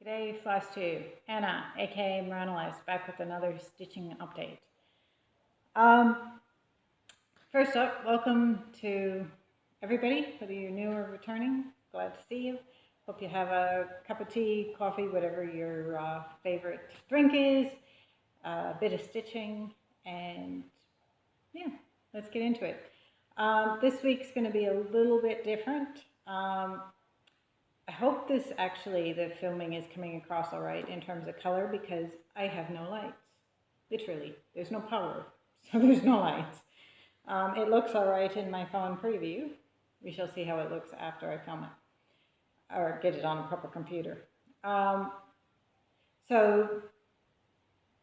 Gday Flosstube, Anna, aka Mermaid, back with another stitching update. First up, welcome to everybody, whether you're new or returning. Glad to see you. Hope you have a cup of tea, coffee, whatever your favorite drink is, a bit of stitching, and yeah, let's get into it. This week's going to be a little bit different. I hope this actually, the filming is coming across all right in terms of color, because I have no lights. Literally, there's no power, so there's no lights. It looks all right in my phone preview. We shall see how it looks after I film it, or get it on a proper computer. So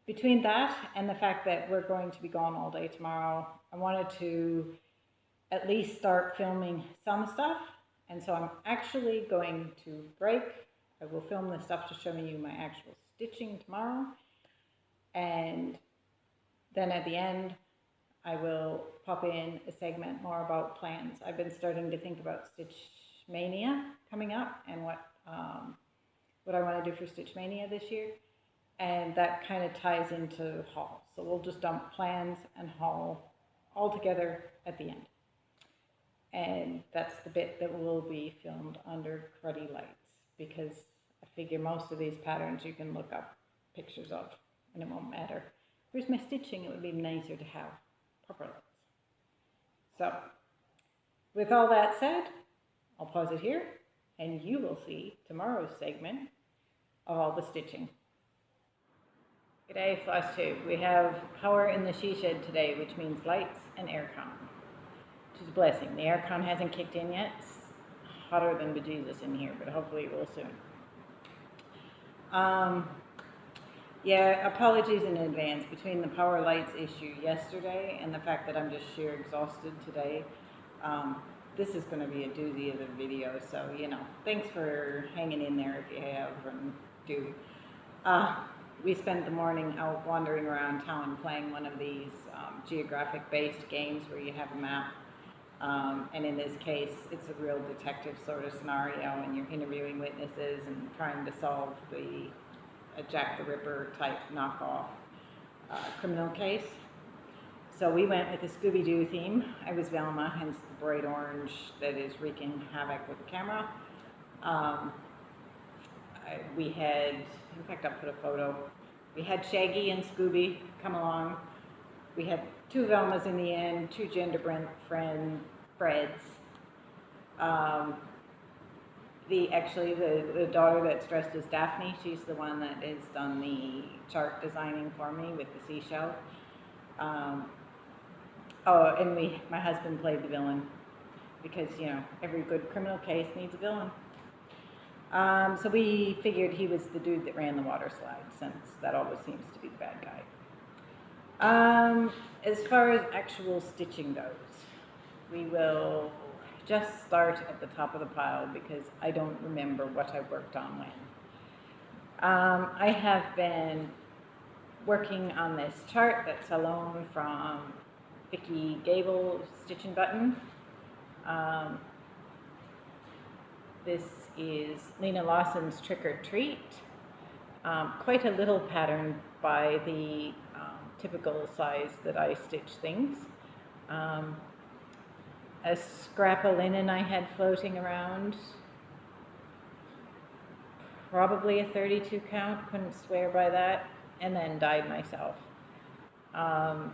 between that and the fact that we're going to be gone all day tomorrow, I wanted to at least start filming some stuff. And so I'm actually going to break. I will film the stuff to show you my actual stitching tomorrow. And then at the end, I will pop in a segment more about plans. I've been starting to think about Stitch Maynia coming up and what I want to do for Stitch Maynia this year. And that kind of ties into haul. So we'll just dump plans and haul all together at the end. And that's the bit that will be filmed under cruddy lights, because I figure most of these patterns you can look up pictures of and it won't matter. Whereas my stitching, it would be nicer to have proper lights. So with all that said, I'll pause it here and you will see tomorrow's segment of all the stitching. G'day Flosstube. We have power in the she shed today, which means lights and aircon. Which is a blessing. The aircon hasn't kicked in yet. It's hotter than bejesus in here, but hopefully it will soon. Yeah, apologies in advance between the power lights issue yesterday and the fact that I'm just sheer exhausted today. This is going to be a doozy of a video, so you know, thanks for hanging in there if you have and do. We spent the morning out wandering around town playing one of these geographic-based games where you have a map. And in this case, it's a real detective sort of scenario, and you're interviewing witnesses and trying to solve a Jack the Ripper type knockoff criminal case. So we went with the Scooby-Doo theme. I was Velma, hence the bright orange that is wreaking havoc with the camera. We had, in fact, I'll put a photo. We had Shaggy and Scooby come along. We had 2 Velmas in the end, 2 gender Freds. The daughter that's dressed as Daphne, she's the one that has done the chart designing for me with the seashell. And my husband played the villain, because you know, every good criminal case needs a villain. So we figured he was the dude that ran the water slide, since that always seems to be the bad guy. As far as actual stitching goes, we will just start at the top of the pile, because I don't remember what I worked on when. I have been working on this chart that's a loan from Vicky Gable Stitch and Button. This is Lena Lawson's Trick or Treat. Quite a little pattern by the typical size that I stitch things. A scrap of linen I had floating around, probably a 32 count, couldn't swear by that, and then dyed myself. Yeah,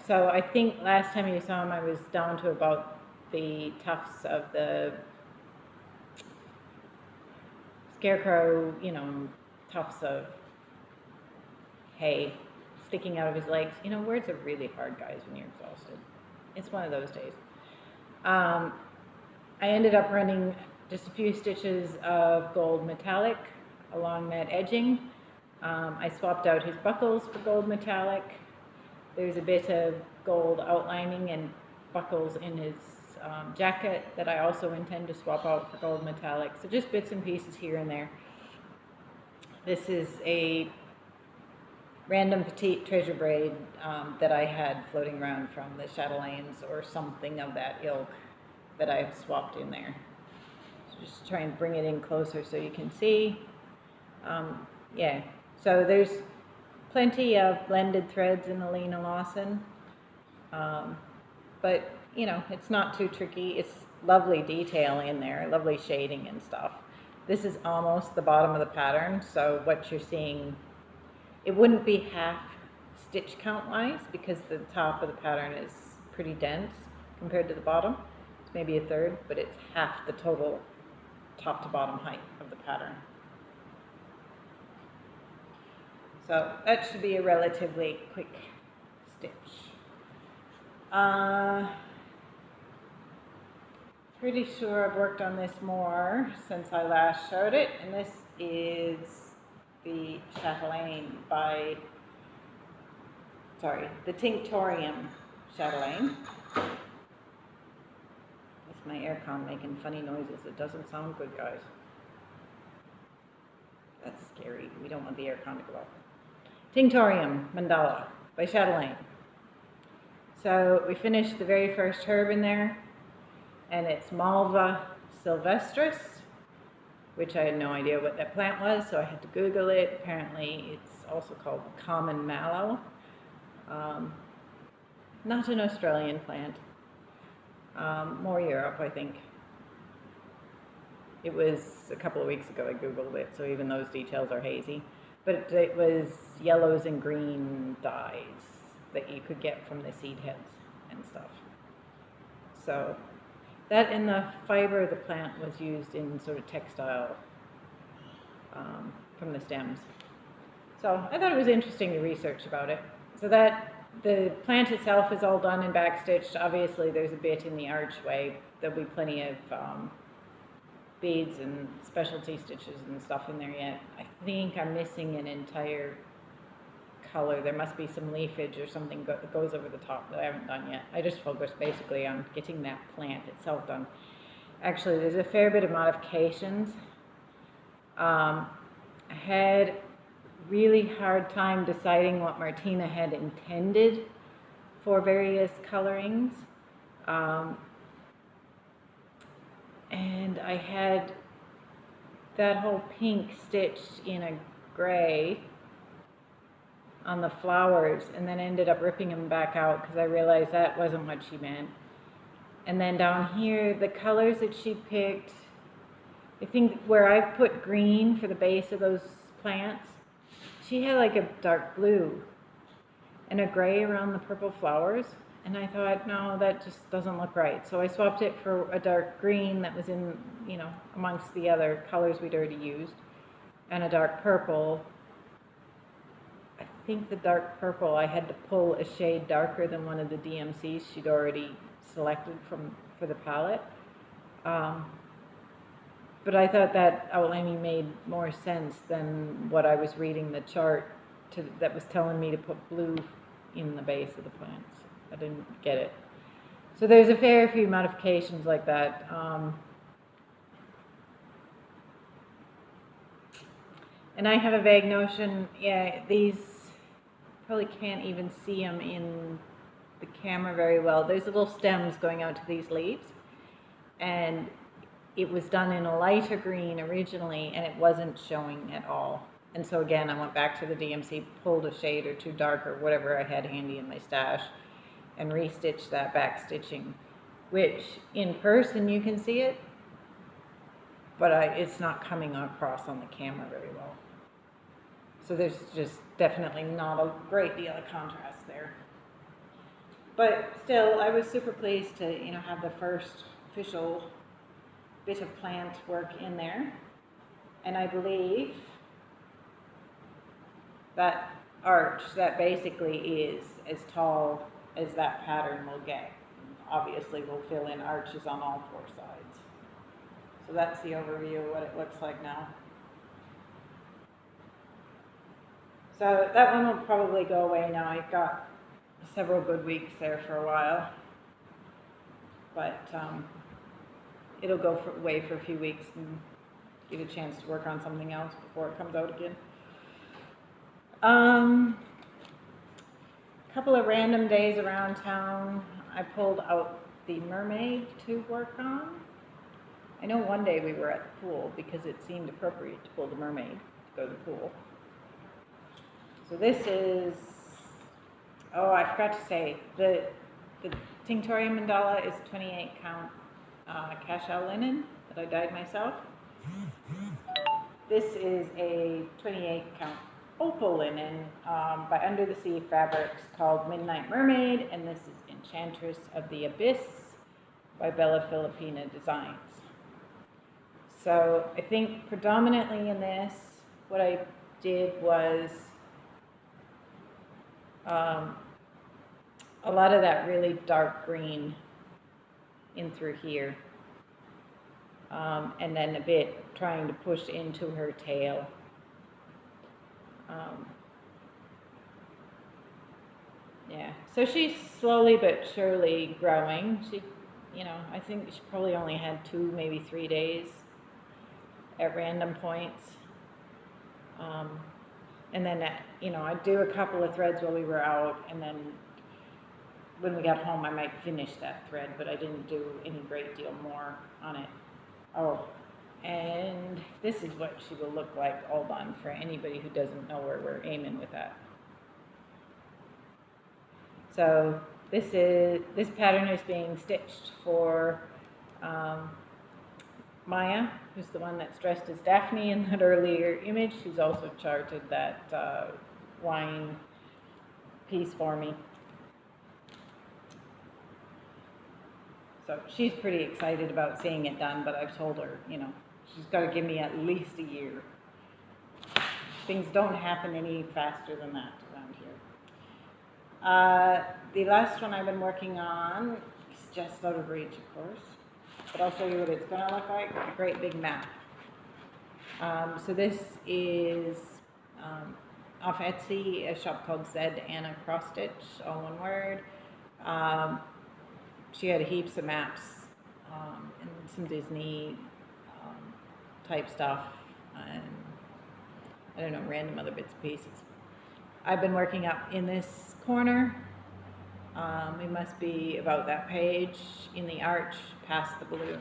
so I think last time you saw him I was down to about the tufts of the scarecrow, you know, tufts of hay sticking out of his legs. You know, words are really hard, guys, when you're exhausted. It's one of those days. I ended up running just a few stitches of gold metallic along that edging. I swapped out his buckles for gold metallic. There's a bit of gold outlining and buckles in his jacket that I also intend to swap out for gold metallic. So just bits and pieces here and there. This is a random petite treasure braid that I had floating around from the Chatelaines or something of that ilk that I've swapped in there. Just try and bring it in closer so you can see. Yeah, so there's plenty of blended threads in the Lena Lawson, but you know, it's not too tricky. It's lovely detail in there, lovely shading and stuff. This is almost the bottom of the pattern, so what you're seeing, it wouldn't be half stitch count wise because the top of the pattern is pretty dense compared to the bottom. It's maybe a third, but it's half the total top to bottom height of the pattern. So that should be a relatively quick stitch. Pretty sure I've worked on this more since I last showed it, and this is the Chatelaine by, sorry, the Tinctorium Chatelaine. That's my aircon making funny noises. It doesn't sound good, guys. That's scary. We don't want the aircon to go off. Tinctorium Mandala by Chatelaine. So we finished the very first herb in there, and it's Malva sylvestris, which I had no idea what that plant was, so I had to Google it. Apparently it's also called common mallow. Not an Australian plant, more Europe, I think. It was a couple of weeks ago I Googled it, so even those details are hazy. But it was yellows and green dyes that you could get from the seed heads and stuff. So that and the fiber of the plant was used in sort of textile from the stems. So I thought it was interesting to research about it. So that the plant itself is all done and backstitched. Obviously there's a bit in the archway. There'll be plenty of beads and specialty stitches and stuff in there yet. I think I'm missing an entire color. There must be some leafage or something that goes over the top that I haven't done yet. I just focused basically on getting that plant itself done. Actually, there's a fair bit of modifications. I had really hard time deciding what Martina had intended for various colorings. And I had that whole pink stitched in a gray on the flowers, and then ended up ripping them back out because I realized that wasn't what she meant. And then down here, the colors that she picked, I think where I've put green for the base of those plants, she had like a dark blue and a gray around the purple flowers. And I thought, no, that just doesn't look right. So I swapped it for a dark green that was in, you know, amongst the other colors we'd already used, and a dark purple. I think the dark purple, I had to pull a shade darker than one of the DMCs she'd already selected for the palette. But I thought that outlining made more sense than what I was reading the chart that was telling me to put blue in the base of the plants. I didn't get it. So there's a fair few modifications like that. And I have a vague notion, yeah, these, probably can't even see them in the camera very well. There's little stems going out to these leaves, and it was done in a lighter green originally, and it wasn't showing at all. And so again, I went back to the DMC, pulled a shade or two darker, whatever I had handy in my stash, and restitched that back stitching, which in person you can see it, but it's not coming across on the camera very well. So there's just definitely not a great deal of contrast there. But still, I was super pleased to, you know, have the first official bit of plant work in there. And I believe that arch, that basically is as tall as that pattern will get. Obviously, we'll fill in arches on all four sides. So that's the overview of what it looks like now. So that one will probably go away now. I've got several good weeks there for a while. But it'll go away for a few weeks and get a chance to work on something else before it comes out again. A couple of random days around town, I pulled out the Mermaid to work on. I know one day we were at the pool because it seemed appropriate to pull the mermaid to go to the pool. So this is, oh, I forgot to say, the Tinctorium mandala is 28 count cashel linen that I dyed myself. This is a 28 count opal linen by Under the Sea Fabrics called Midnight Mermaid, and this is Enchantress of the Abyss by Bellafilipina Designs. So I think predominantly in this, what I did was a lot of that really dark green in through here. And then a bit trying to push into her tail. Yeah, so she's slowly but surely growing. She, you know, I think she probably only had 2, maybe 3 days at random points. And then, you know, I'd do a couple of threads while we were out, and then when we got home, I might finish that thread, but I didn't do any great deal more on it. Oh, and this is what she will look like all done for anybody who doesn't know where we're aiming with that. So this pattern is being stitched for Maya, who's the one that's dressed as Daphne in that earlier image. She's also charted that wine piece for me. So she's pretty excited about seeing it done, but I've told her, you know, she's got to give me at least a year. Things don't happen any faster than that around here. The last one I've been working on is just out of reach, of course, but I'll show you what it's going to look like. A great big map. So this is off Etsy, a shop called ZAnnaCrossStitch, all one word. She had heaps of maps and some Disney type stuff and I don't know, random other bits and pieces. I've been working up in this corner. It must be about that page in the arch past the blue.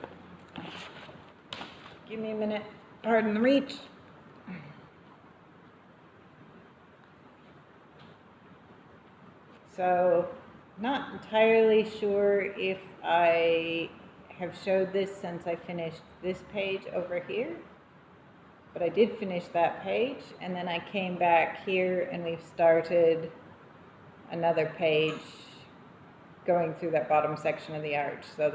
Give me a minute, pardon the reach. So, not entirely sure if I have showed this since I finished this page over here, but I did finish that page, and then I came back here and we've started another page going through that bottom section of the arch. So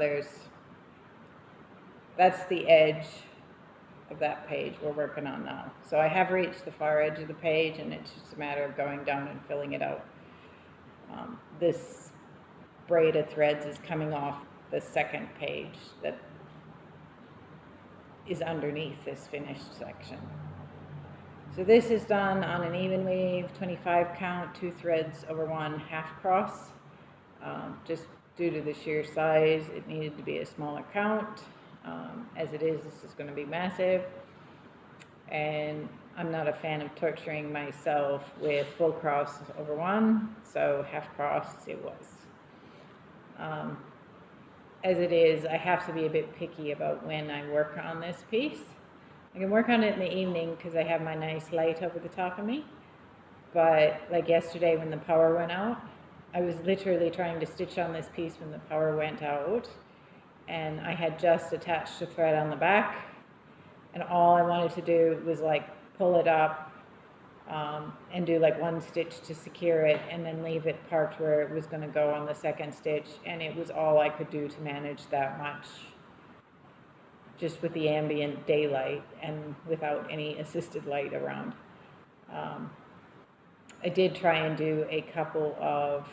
that's the edge of that page we're working on now. So I have reached the far edge of the page, and it's just a matter of going down and filling it out. This braid of threads is coming off the second page that is underneath this finished section. So this is done on an even weave, 25 count, 2 threads over 1 half cross. Just due to the sheer size, it needed to be a smaller count. As it is, this is going to be massive. And I'm not a fan of torturing myself with full cross over 1, so half cross it was. As it is, I have to be a bit picky about when I work on this piece. I can work on it in the evening because I have my nice light over the top of me, but like yesterday when the power went out, I was literally trying to stitch on this piece when the power went out, and I had just attached a thread on the back, and all I wanted to do was like pull it up and do like 1 stitch to secure it, and then leave it parked where it was going to go on the second stitch, and it was all I could do to manage that much, just with the ambient daylight and without any assisted light around. I did try and do a couple of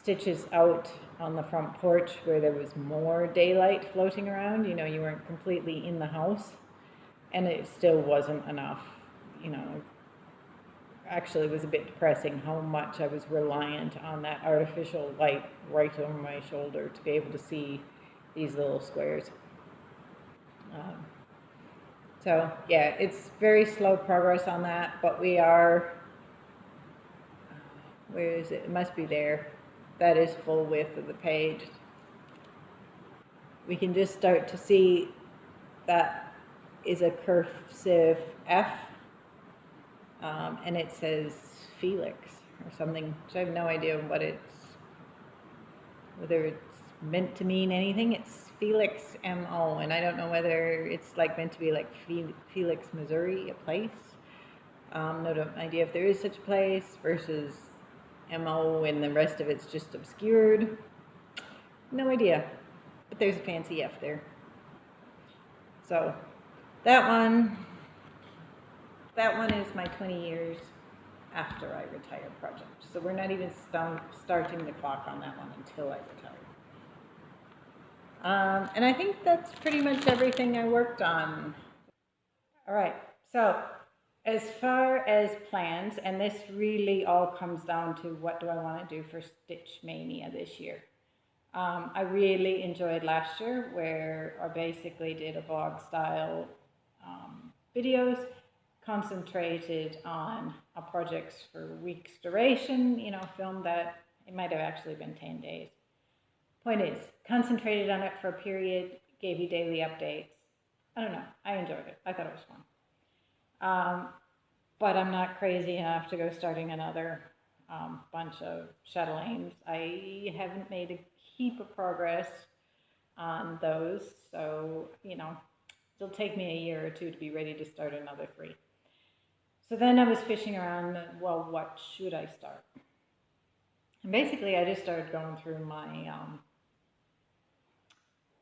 stitches out on the front porch where there was more daylight floating around, you know, you weren't completely in the house, and it still wasn't enough, you know. Actually, it was a bit depressing how much I was reliant on that artificial light right over my shoulder to be able to see these little squares. So yeah, it's very slow progress on that, but we are, where is it? It must be there. That is full width of the page. we can just start to see that is a cursive F, and it says Felix or something. So I have no idea whether it's meant to mean anything. It's Felix M.O. and I don't know whether it's like meant to be like Felix, Missouri, a place. No idea if there is such a place versus M.O. and the rest of it's just obscured. No idea, but there's a fancy F there. So that one is my 20 years after I retire project. So we're not even starting the clock on that one until I retire. And I think that's pretty much everything I worked on. All right, so as far as plans, and this really all comes down to what do I want to do for Stitch Maynia this year. I really enjoyed last year where I basically did a vlog style videos concentrated on a projects for weeks duration, you know, filmed that. It might have actually been 10 days. Point is, concentrated on it for a period, gave you daily updates. I don't know, I enjoyed it. I thought it was fun. But I'm not crazy enough to go starting another bunch of Chatelaines. I haven't made a heap of progress on those, so, you know, it'll take me a year or two to be ready to start another 3. So then I was fishing around, well, what should I start? And basically I just started going through my,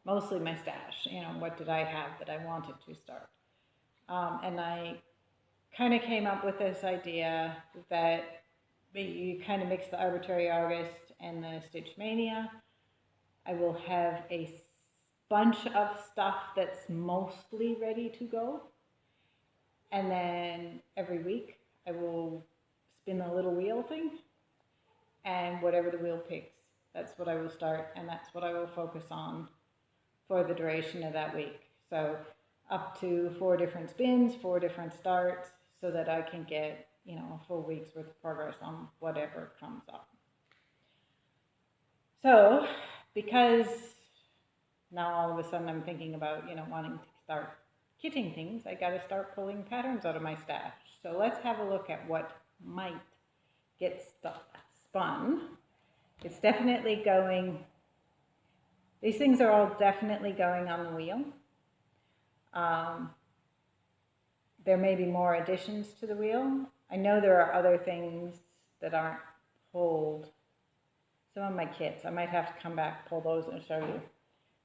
mostly my stash, you know, what did I have that I wanted to start? And I kind of came up with this idea that you kind of mix the Arbitrary August and the Stitch Maynia. I will have a bunch of stuff that's mostly ready to go. And then every week I will spin a little wheel thing, and whatever the wheel picks, that's what I will start, and that's what I will focus on for the duration of that week. So up to 4 different spins, 4 different starts, so that I can get, you know, a full week's worth of progress on whatever comes up. So because now all of a sudden I'm thinking about, you know, wanting to start kitting things, I got to start pulling patterns out of my stash. So let's have a look at what might get spun. It's definitely going, these things are all definitely going on the wheel. There may be more additions to the wheel. I know there are other things that aren't pulled. Some of my kits, I might have to come back, pull those and show you.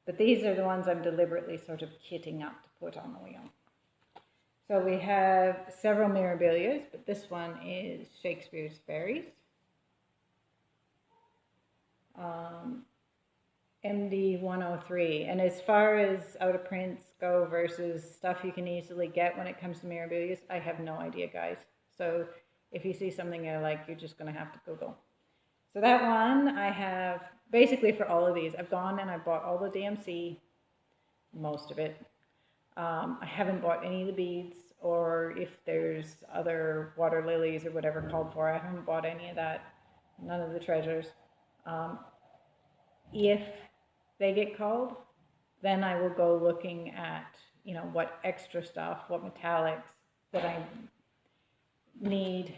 But these are the ones I'm deliberately sort of kitting up to put on the wheel. So we have several Mirabilias, but this one is Shakespeare's Fairies. MD 103. And as far as out of prints go versus stuff you can easily get when it comes to Mirabilias, I have no idea, guys. So if you see something you like, you're just going to have to Google. So that one I have, basically for all of these, I've gone and I bought all the DMC, most of it. I haven't bought any of the beads, or if there's other water lilies or whatever called for, I haven't bought any of that, none of the treasures. If they get called, then I will go looking at, you know, what extra stuff, what metallics that I need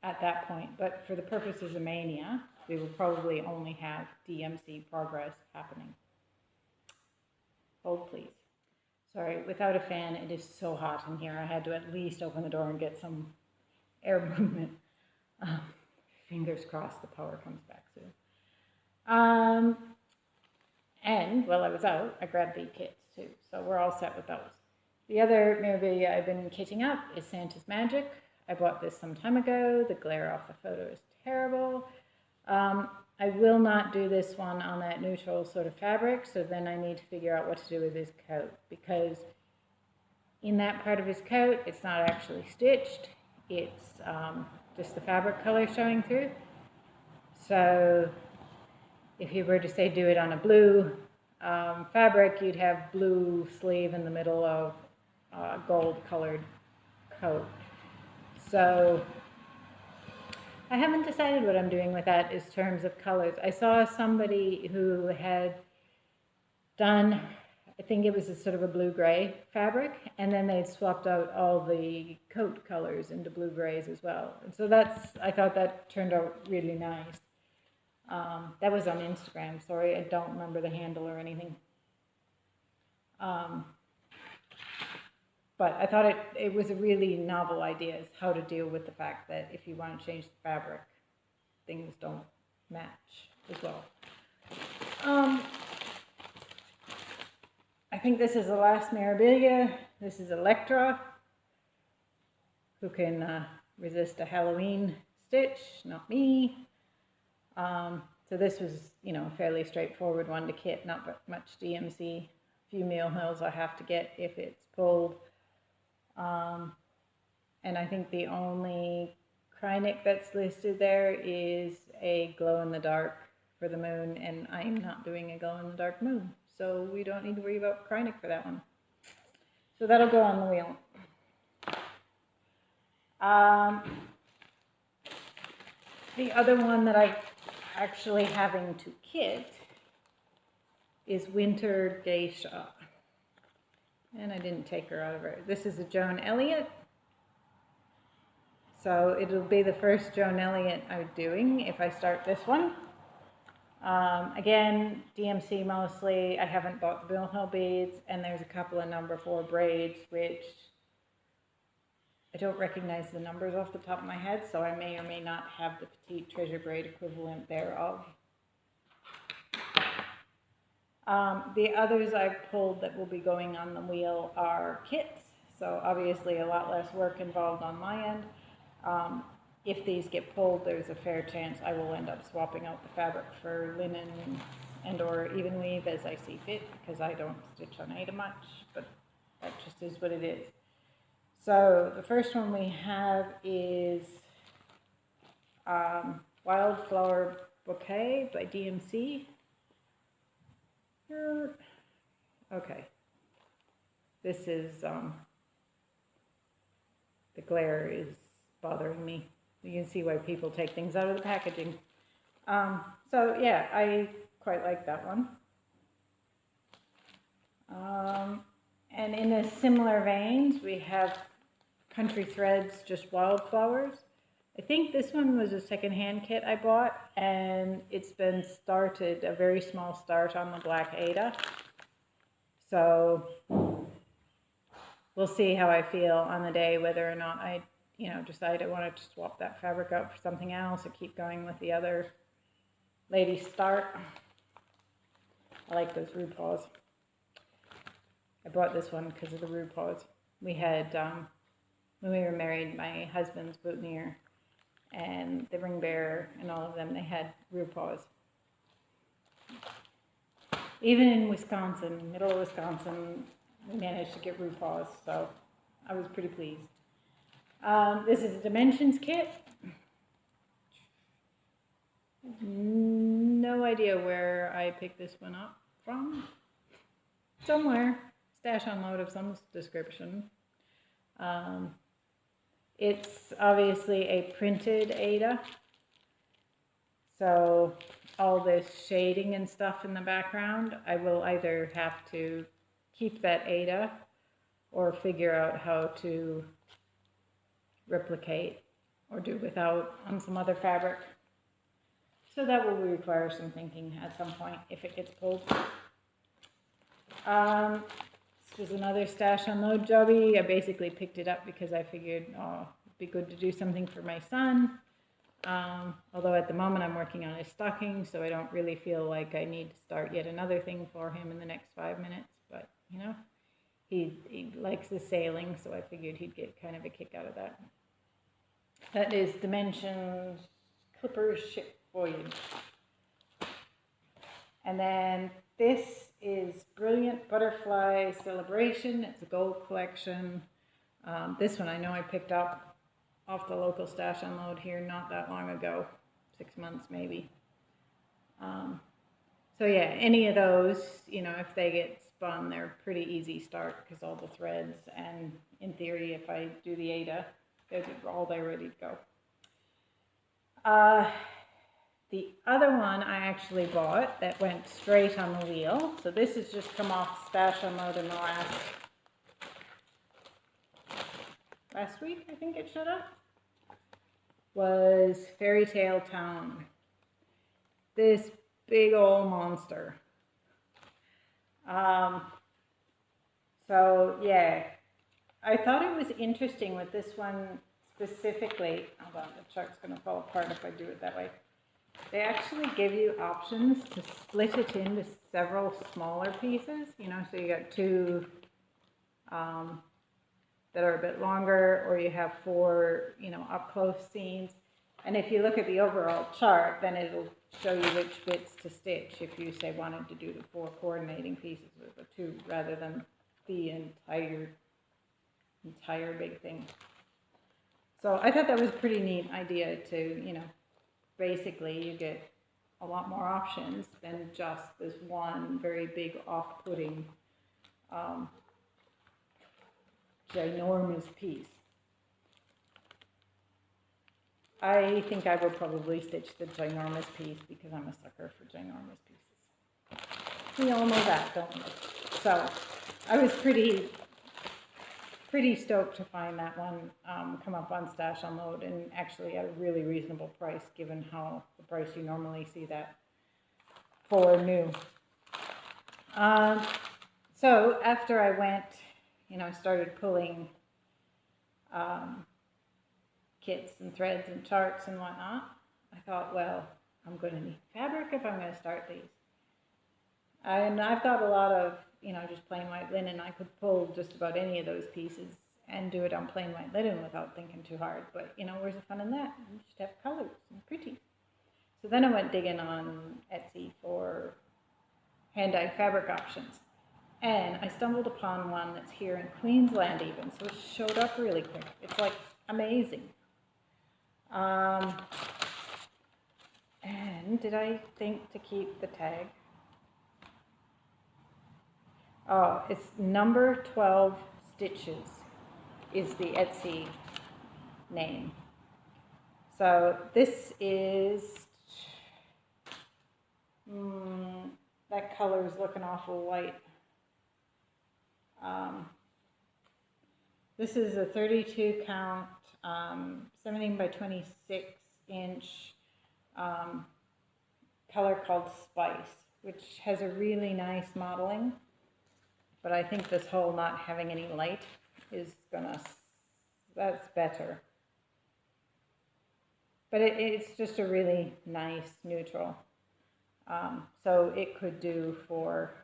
at that point. But for the purposes of Maynia, we will probably only have DMC progress happening. Hold please. Sorry, without a fan, it is so hot in here. I had to at least open the door and get some air movement. Fingers crossed the power comes back soon. And while I was out, I grabbed the kits too. So we're all set with those. The other Mirabilia I've been kitting up is Santa's Magic. I bought this some time ago. The glare off the photo is terrible. I will not do this one on that neutral sort of fabric, so then I need to figure out what to do with his coat, because in that part of his coat, it's not actually stitched. It's just the fabric color showing through. So if you were to say do it on a blue fabric, you'd have blue sleeve in the middle of gold colored coat. So I haven't decided what I'm doing with that in terms of colors. I saw somebody who had done, I think it was a sort of a blue-gray fabric, and then they'd swapped out all the coat colors into blue-grays as well. And so I thought that turned out really nice. That was on Instagram, sorry, I don't remember the handle or anything. But I thought it was a really novel idea, is how to deal with the fact that if you want to change the fabric, things don't match as well. I think this is the last Mirabilia. This is Electra, who can resist a Halloween stitch, not me. So this was, you know, a fairly straightforward one to kit, not much DMC. A few meal hills I have to get if it's pulled. And I think the only Krynic that's listed there is a glow-in-the-dark for the moon, and I'm not doing a glow-in-the-dark moon, so we don't need to worry about Krynic for that one. So that'll go on the wheel. The other one that I actually having to kit is Winter Geisha. And I didn't take her out of her. This is a Joan Elliott. So it'll be the first Joan Elliott I'm doing if I start this one. Again, DMC mostly. I haven't bought the Bill Hill beads, and there's a couple of number 4 braids, which I don't recognize the numbers off the top of my head, so I may or may not have the petite treasure braid equivalent thereof. The others I've pulled that will be going on the wheel are kits, so obviously a lot less work involved on my end. If these get pulled, there's a fair chance I will end up swapping out the fabric for linen and or even weave as I see fit, because I don't stitch on Aida much, but that just is what it is. So the first one we have is Wildflower Bouquet by DMC. Okay, this is, the glare is bothering me. You can see why people take things out of the packaging. So yeah, I quite like that one. And in a similar veins, we have Country Threads, just Wildflowers. I think this one was a secondhand kit I bought, and it's been started, a very small start on the black Aida. So we'll see how I feel on the day, whether or not I, you know, decide I wanted to swap that fabric out for something else or keep going with the other Lady Start. I like those rue paws. I bought this one because of the rue paws. We had, when we were married, my husband's boutonniere and the ring bearer and all of them, they had rue paws. Even in Wisconsin, middle of Wisconsin, we managed to get rue paws, so I was pretty pleased. This is a Dimensions kit. No idea where I picked this one up from. Somewhere. Stash unload of some description. It's obviously a printed Aida. So all this shading and stuff in the background, I will either have to keep that Aida or figure out how to replicate or do without on some other fabric. So that will require some thinking at some point if it gets pulled. This was another stash unload jobby. I basically picked it up because I figured, oh, it'd be good to do something for my son. Although at the moment I'm working on his stocking, so I don't really feel like I need to start yet another thing for him in the next 5 minutes. But, you know, he likes the sailing, so I figured he'd get kind of a kick out of that. That is Dimensions Clipper Ship Voyage. And then this is Brilliant Butterfly Celebration. It's a gold collection. This one I know I picked up off the local stash unload here not that long ago, 6 months maybe. So yeah, any of those, you know, if they get spun, they're pretty easy start because all the threads, and in theory, if I do the Aida, they're ready to go. The other one I actually bought that went straight on the wheel. So this has just come off stash unload in the last week, I think it should have, was Fairytale Town. This big old monster. So yeah, I thought it was interesting with this one specifically. Hold on, the chart's going to fall apart if I do it that way. They actually give you options to split it into several smaller pieces, you know, so you got two that are a bit longer, or you have 4, you know, up close scenes. And if you look at the overall chart, then it'll show you which bits to stitch if you say wanted to do the 4 coordinating pieces with the 2 rather than the entire big thing. So I thought that was a pretty neat idea to, you know, basically you get a lot more options than just this one very big off-putting ginormous piece. I think I will probably stitch the ginormous piece because I'm a sucker for ginormous pieces. We all know that, don't we? So I was pretty stoked to find that one come up on Stash Unload, and actually at a really reasonable price given how the price you normally see that for new. So after I went, you know, started pulling kits and threads and charts and whatnot, I thought, well, I'm going to need fabric if I'm going to start these. And I've got a lot of, you know, just plain white linen. I could pull just about any of those pieces and do it on plain white linen without thinking too hard. But, you know, where's the fun in that? You should have colors and pretty. So then I went digging on Etsy for hand-dyed fabric options. And I stumbled upon one that's here in Queensland even, so it showed up really quick. It's like amazing. And did I think to keep the tag? Oh, it's number 12 stitches is the Etsy name. So this is, that color is looking awful white. This is a 32 count, 17 by 26 inch color called Spice, which has a really nice modeling. But I think this whole not having any light is gonna, that's better. But it's just a really nice neutral. So it could do for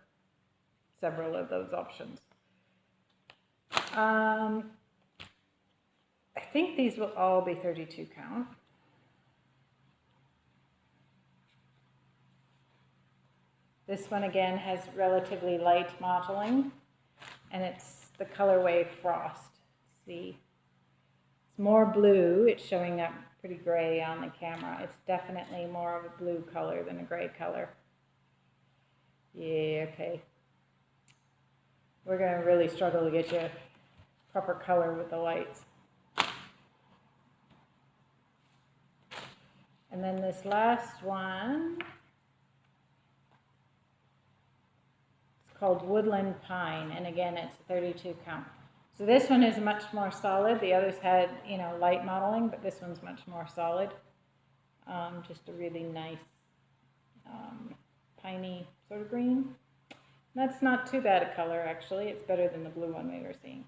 several of those options. I think these will all be 32 count. This one again has relatively light mottling, and it's the colorway Frost. See, it's more blue. It's showing up pretty gray on the camera. It's definitely more of a blue color than a gray color. Yeah, okay. We're going to really struggle to get you proper color with the lights. And then this last one, it's called Woodland Pine, and again it's a 32 count. So this one is much more solid. The others had, you know, light modeling, but this one's much more solid. Just a really nice piney sort of green. That's not too bad a color, actually. It's better than the blue one we were seeing.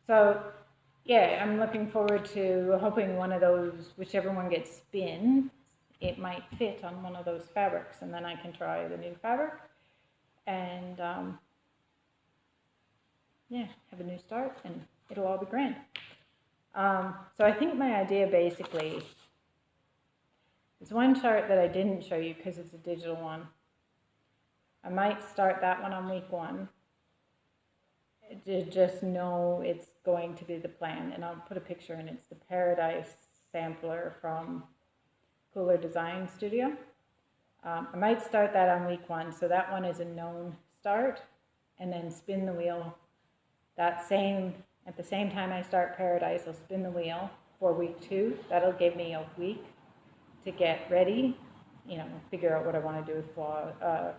So yeah, I'm looking forward to hoping one of those, whichever one gets spin, it might fit on one of those fabrics, and then I can try the new fabric and yeah, have a new start, and it'll all be grand. So I think my idea basically is one chart that I didn't show you because it's a digital one. I might start that one on week 1. Just know it's going to be the plan, and I'll put a picture in. It's the Paradise sampler from Cooler Design Studio. I might start that on week 1, so that one is a known start, and then spin the wheel. At the same time I start Paradise, I'll spin the wheel for week 2. That'll give me a week to get ready, you know, figure out what I want to do with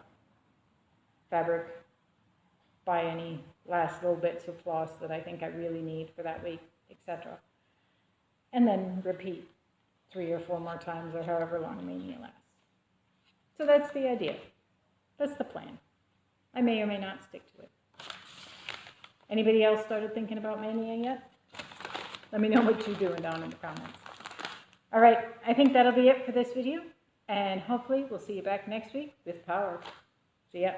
fabric, buy any last little bits of floss that I think I really need for that week, etc. And then repeat 3 or 4 more times, or however long Maynia lasts. So that's the idea. That's the plan. I may or may not stick to it. Anybody else started thinking about Maynia yet? Let me know what you're doing down in the comments. All right, I think that'll be it for this video, and hopefully we'll see you back next week with power. See ya.